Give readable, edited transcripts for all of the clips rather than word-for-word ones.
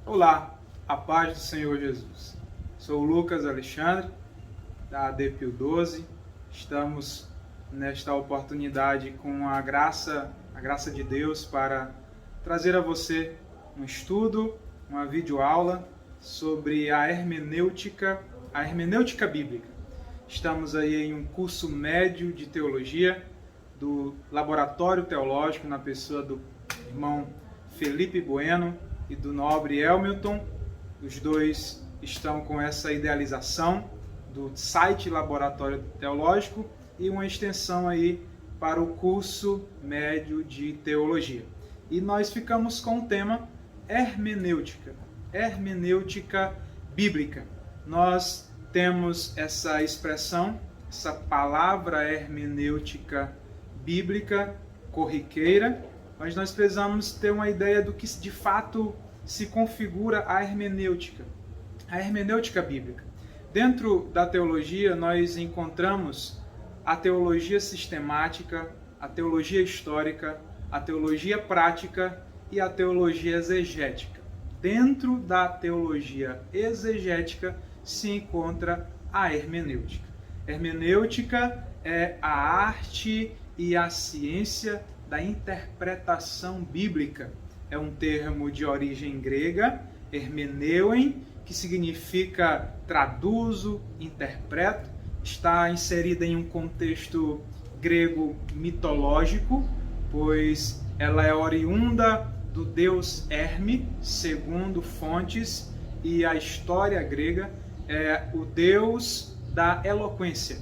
Olá, a paz do Senhor Jesus. Sou o Lucas Alexandre, da ADPIO 12. Estamos nesta oportunidade com a graça de Deus para trazer a você um estudo, uma videoaula sobre a hermenêutica bíblica. Estamos aí em um curso médio de teologia do Laboratório Teológico, na pessoa do irmão Felipe Bueno e do nobre Elmilton. Os dois estão com essa idealização do site Laboratório Teológico e uma extensão aí para o curso médio de teologia. E nós ficamos com o tema hermenêutica bíblica. Nós temos essa expressão, essa palavra hermenêutica bíblica corriqueira, mas nós precisamos ter uma ideia do que de fato se configura a hermenêutica bíblica. Dentro da teologia, nós encontramos a teologia sistemática, a teologia histórica, a teologia prática e a teologia exegética. Dentro da teologia exegética se encontra a hermenêutica. Hermenêutica é a arte e a ciência da interpretação bíblica. É um termo de origem grega, hermeneuem, que significa traduzo, interpreto. Está inserida em um contexto grego mitológico, pois ela é oriunda do deus Herme, segundo fontes, e a história grega é o deus da eloquência,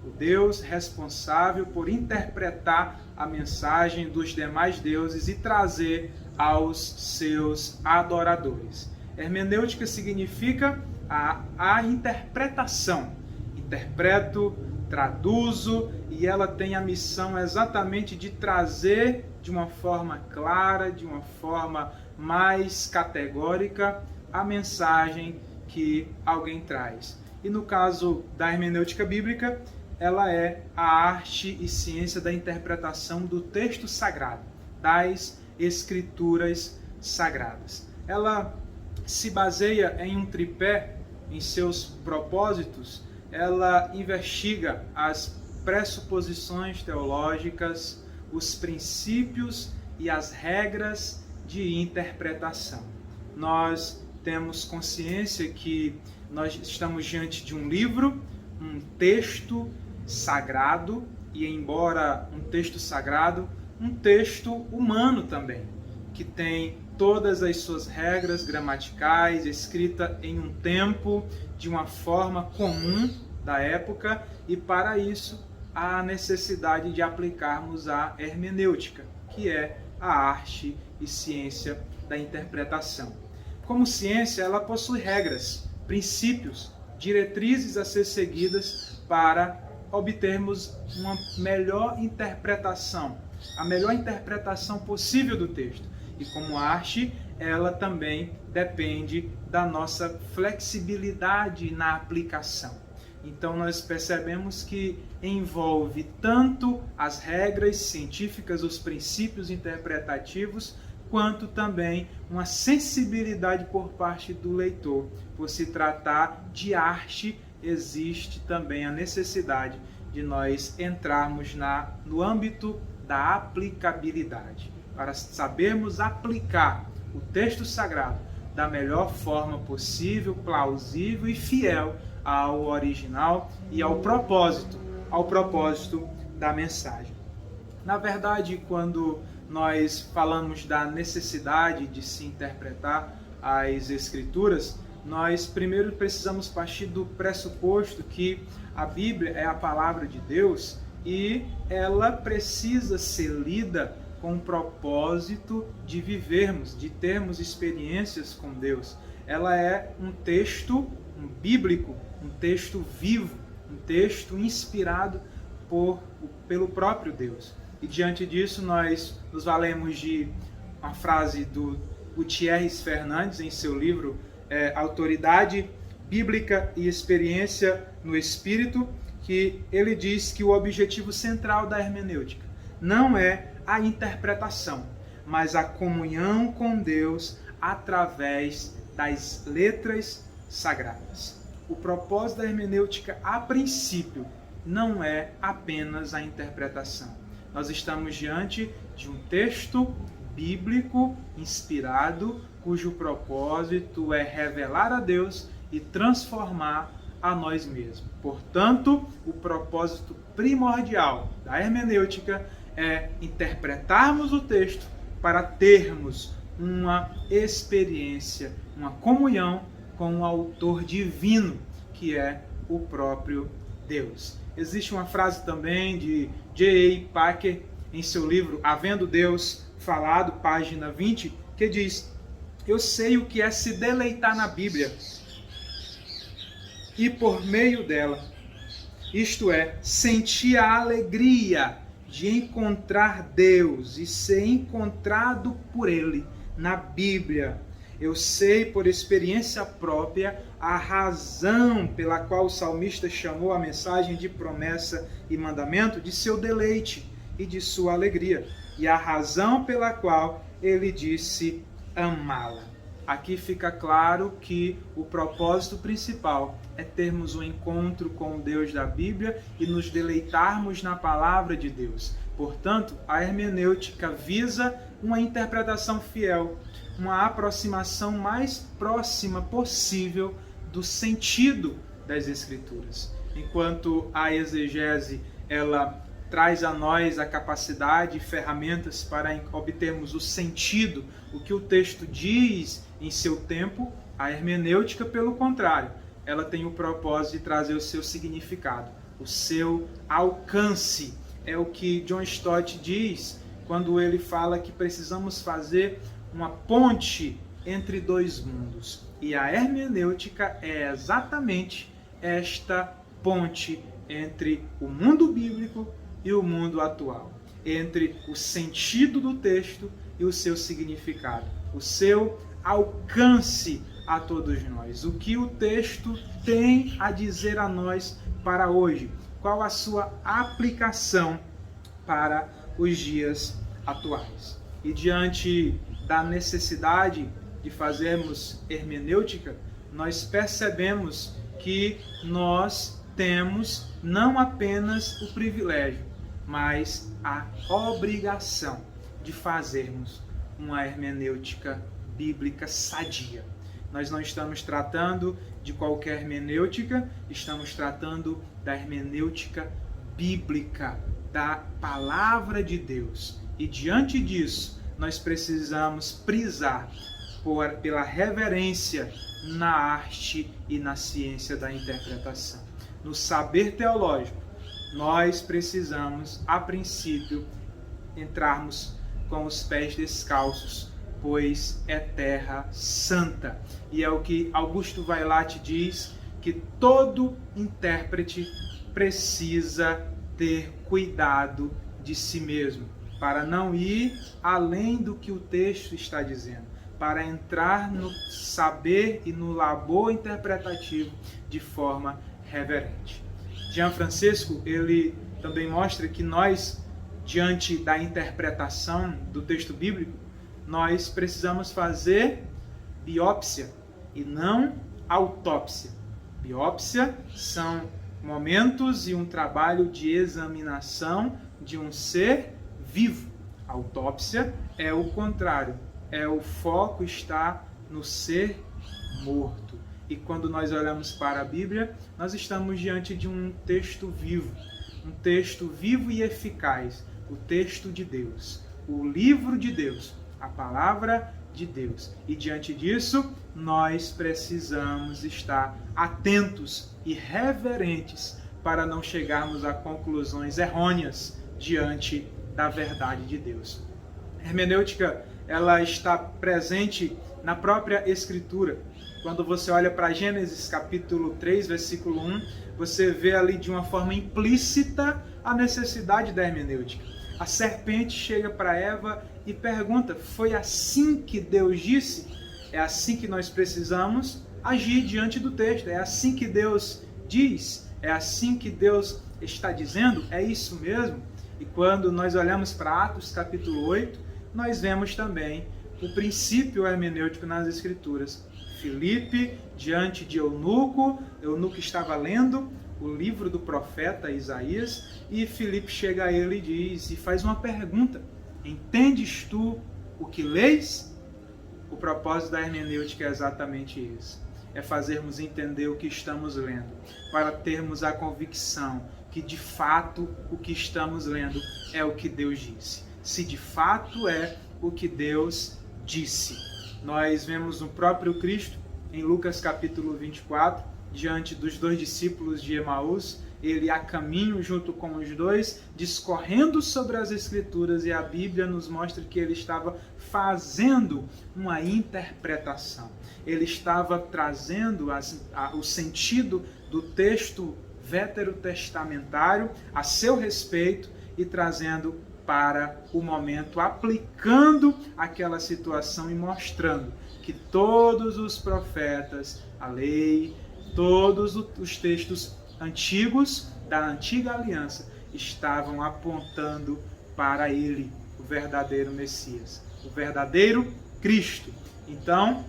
o Deus responsável por interpretar a mensagem dos demais deuses e trazer aos seus adoradores. Hermenêutica significa a interpretação. Interpreto, traduzo, e ela tem a missão exatamente de trazer de uma forma clara, de uma forma mais categórica, a mensagem que alguém traz. E no caso da hermenêutica bíblica, ela é a arte e ciência da interpretação do texto sagrado, das escrituras sagradas. Ela se baseia em um tripé, em seus propósitos. Ela investiga as pressuposições teológicas, os princípios e as regras de interpretação. Nós temos consciência que nós estamos diante de um livro, um texto sagrado, e embora um texto sagrado, um texto humano também, que tem todas as suas regras gramaticais, escrita em um tempo, de uma forma comum da época, e para isso há necessidade de aplicarmos a hermenêutica, que é a arte e ciência da interpretação. Como ciência, ela possui regras, princípios, diretrizes a ser seguidas para obtermos uma melhor interpretação, a melhor interpretação possível do texto. E como arte, ela também depende da nossa flexibilidade na aplicação. Então nós percebemos que envolve tanto as regras científicas, os princípios interpretativos, quanto também uma sensibilidade por parte do leitor. Por se tratar de arte, existe também a necessidade de nós entrarmos no âmbito da aplicabilidade, para sabermos aplicar o texto sagrado da melhor forma possível, plausível e fiel ao original e ao propósito da mensagem. Na verdade, quando nós falamos da necessidade de se interpretar as Escrituras, nós primeiro precisamos partir do pressuposto que a Bíblia é a palavra de Deus e ela precisa ser lida com o propósito de vivermos, de termos experiências com Deus. Ela é um texto bíblico, um texto vivo, um texto inspirado pelo próprio Deus. E diante disso nós nos valemos de uma frase do Gutierrez Fernandes em seu livro Autoridade Bíblica e Experiência no Espírito, que ele diz que o objetivo central da hermenêutica não é a interpretação, mas a comunhão com Deus através das letras sagradas. O propósito da hermenêutica, a princípio, não é apenas a interpretação. Nós estamos diante de um texto bíblico inspirado, cujo propósito é revelar a Deus e transformar a nós mesmos. Portanto, o propósito primordial da hermenêutica é interpretarmos o texto para termos uma experiência, uma comunhão com o autor divino, que é o próprio Deus. Existe uma frase também de J.I. Packer em seu livro Havendo Deus Falado, página 20, que diz: eu sei o que é se deleitar na Bíblia e por meio dela, isto é, sentir a alegria de encontrar Deus e ser encontrado por Ele na Bíblia. Eu sei por experiência própria a razão pela qual o salmista chamou a mensagem de promessa e mandamento de seu deleite e de sua alegria, e a razão pela qual ele disse amá-la. Aqui fica claro que o propósito principal é termos um encontro com o Deus da Bíblia e nos deleitarmos na palavra de Deus. Portanto, a hermenêutica visa uma interpretação fiel, uma aproximação mais próxima possível do sentido das Escrituras. Enquanto a exegese, ela traz a nós a capacidade e ferramentas para obtermos o sentido, o que o texto diz em seu tempo, a hermenêutica, pelo contrário, ela tem o propósito de trazer o seu significado, o seu alcance. É o que John Stott diz quando ele fala que precisamos fazer uma ponte entre dois mundos. E a hermenêutica é exatamente esta ponte entre o mundo bíblico e o mundo atual, entre o sentido do texto e o seu significado, o seu alcance a todos nós. O que o texto tem a dizer a nós para hoje? Qual a sua aplicação para os dias atuais? E diante da necessidade de fazermos hermenêutica, nós percebemos que nós temos não apenas o privilégio, mas a obrigação de fazermos uma hermenêutica bíblica sadia. Nós não estamos tratando de qualquer hermenêutica, estamos tratando da hermenêutica bíblica, da palavra de Deus. E diante disso, nós precisamos prisar pela reverência na arte e na ciência da interpretação. No saber teológico, nós precisamos, a princípio, entrarmos com os pés descalços, pois é terra santa. E é o que Augusto Vailate diz, que todo intérprete precisa ter cuidado de si mesmo, para não ir além do que o texto está dizendo, para entrar no saber e no labor interpretativo de forma reverente. Jean Francisco, ele também mostra que nós, diante da interpretação do texto bíblico, nós precisamos fazer biópsia e não autópsia. Biópsia são momentos e um trabalho de examinação de um ser vivo. Autópsia é o contrário, o foco está no ser morto. E quando nós olhamos para a Bíblia, nós estamos diante de um texto vivo e eficaz, o texto de Deus, o livro de Deus, a palavra de Deus. E diante disso, nós precisamos estar atentos e reverentes para não chegarmos a conclusões errôneas diante da verdade de Deus. A hermenêutica, ela está presente na própria Escritura. Quando você olha para Gênesis capítulo 3, versículo 1, você vê ali de uma forma implícita a necessidade da hermenêutica. A serpente chega para Eva e pergunta: foi assim que Deus disse? É assim que nós precisamos agir diante do texto. É assim que Deus diz? É assim que Deus está dizendo? É isso mesmo? E quando nós olhamos para Atos capítulo 8, nós vemos também o princípio hermenêutico nas Escrituras. Filipe, diante de Eunuco estava lendo o livro do profeta Isaías, e Filipe chega a ele e faz uma pergunta: entendes tu o que lês? O propósito da hermenêutica é exatamente isso. É fazermos entender o que estamos lendo, para termos a convicção que de fato o que estamos lendo é o que Deus disse. Se de fato é o que Deus disse. Nós vemos no próprio Cristo, em Lucas capítulo 24, diante dos 2 discípulos de Emaús, ele a caminho junto com os dois, discorrendo sobre as Escrituras, e a Bíblia nos mostra que ele estava fazendo uma interpretação. Ele estava trazendo o sentido do texto veterotestamentário a seu respeito e trazendo para o momento, aplicando aquela situação e mostrando que todos os profetas, a lei, todos os textos antigos da antiga aliança estavam apontando para ele, o verdadeiro Messias, o verdadeiro Cristo. Então,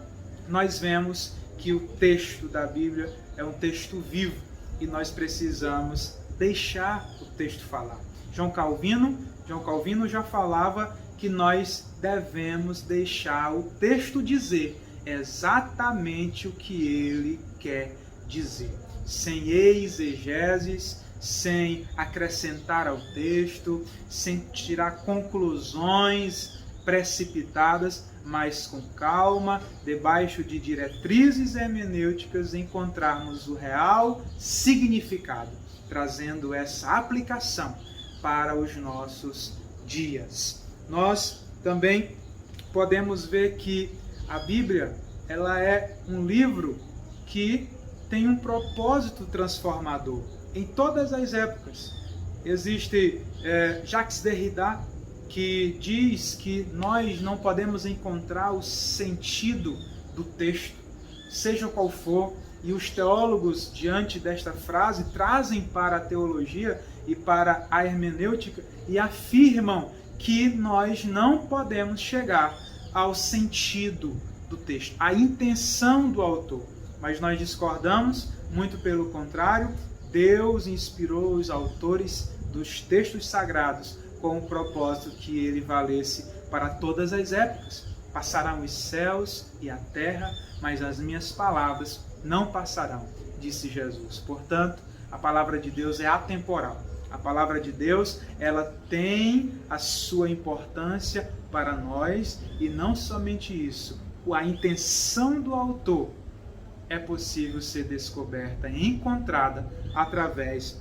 nós vemos que o texto da Bíblia é um texto vivo e nós precisamos deixar o texto falar. João Calvino já falava que nós devemos deixar o texto dizer exatamente o que ele quer dizer, sem exegeses, sem acrescentar ao texto, sem tirar conclusões precipitadas, mas com calma, debaixo de diretrizes hermenêuticas, encontrarmos o real significado, trazendo essa aplicação para os nossos dias. Nós também podemos ver que a Bíblia, ela é um livro que tem um propósito transformador em todas as épocas. Existe Jacques Derrida, que diz que nós não podemos encontrar o sentido do texto, seja qual for, e os teólogos, diante desta frase, trazem para a teologia e para a hermenêutica e afirmam que nós não podemos chegar ao sentido do texto, à intenção do autor. Mas nós discordamos, muito pelo contrário. Deus inspirou os autores dos textos sagrados com o propósito que ele valesse para todas as épocas. Passarão os céus e a terra, mas as minhas palavras não passarão, disse Jesus. Portanto, a palavra de Deus é atemporal. A palavra de Deus, ela tem a sua importância para nós, e não somente isso. A intenção do autor é possível ser descoberta e encontrada através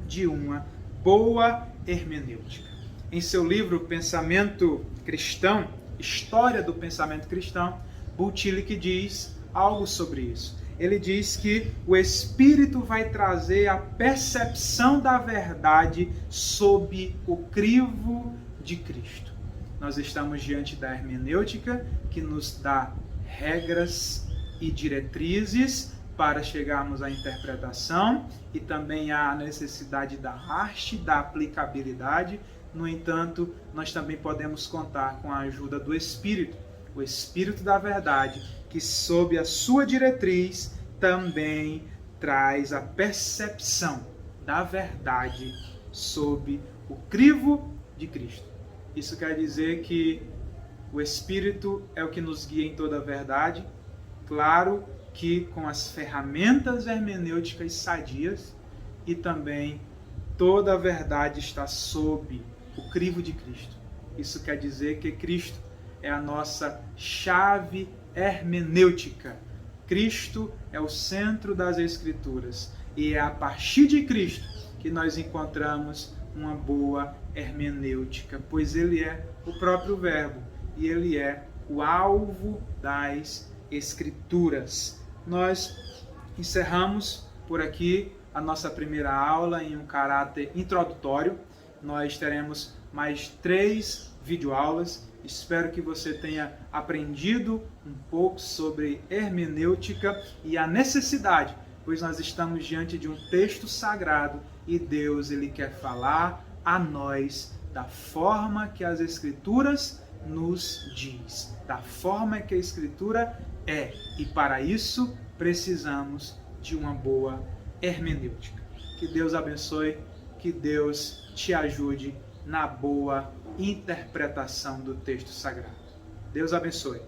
de uma boa hermenêutica. Em seu livro Pensamento Cristão, História do Pensamento Cristão, Bultilic diz algo sobre isso. Ele diz que o Espírito vai trazer a percepção da verdade sob o crivo de Cristo. Nós estamos diante da hermenêutica, que nos dá regras e diretrizes para chegarmos à interpretação, e também há a necessidade da arte, da aplicabilidade. No entanto, nós também podemos contar com a ajuda do Espírito, o Espírito da verdade, que sob a sua diretriz também traz a percepção da verdade sob o crivo de Cristo. Isso quer dizer que o Espírito é o que nos guia em toda a verdade, claro que com as ferramentas hermenêuticas sadias, e também toda a verdade está sob o crivo de Cristo. Isso quer dizer que Cristo é a nossa chave hermenêutica. Cristo é o centro das Escrituras, e é a partir de Cristo que nós encontramos uma boa hermenêutica, pois ele é o próprio Verbo e ele é o alvo das Escrituras. Nós encerramos por aqui a nossa primeira aula em um caráter introdutório. Nós teremos mais 3 videoaulas. Espero que você tenha aprendido um pouco sobre hermenêutica e a necessidade, pois nós estamos diante de um texto sagrado e Deus ele quer falar a nós da forma que as Escrituras nos diz, da forma que a Escritura é. E para isso precisamos de uma boa hermenêutica. Que Deus abençoe, que Deus te ajude na boa interpretação do texto sagrado. Deus abençoe.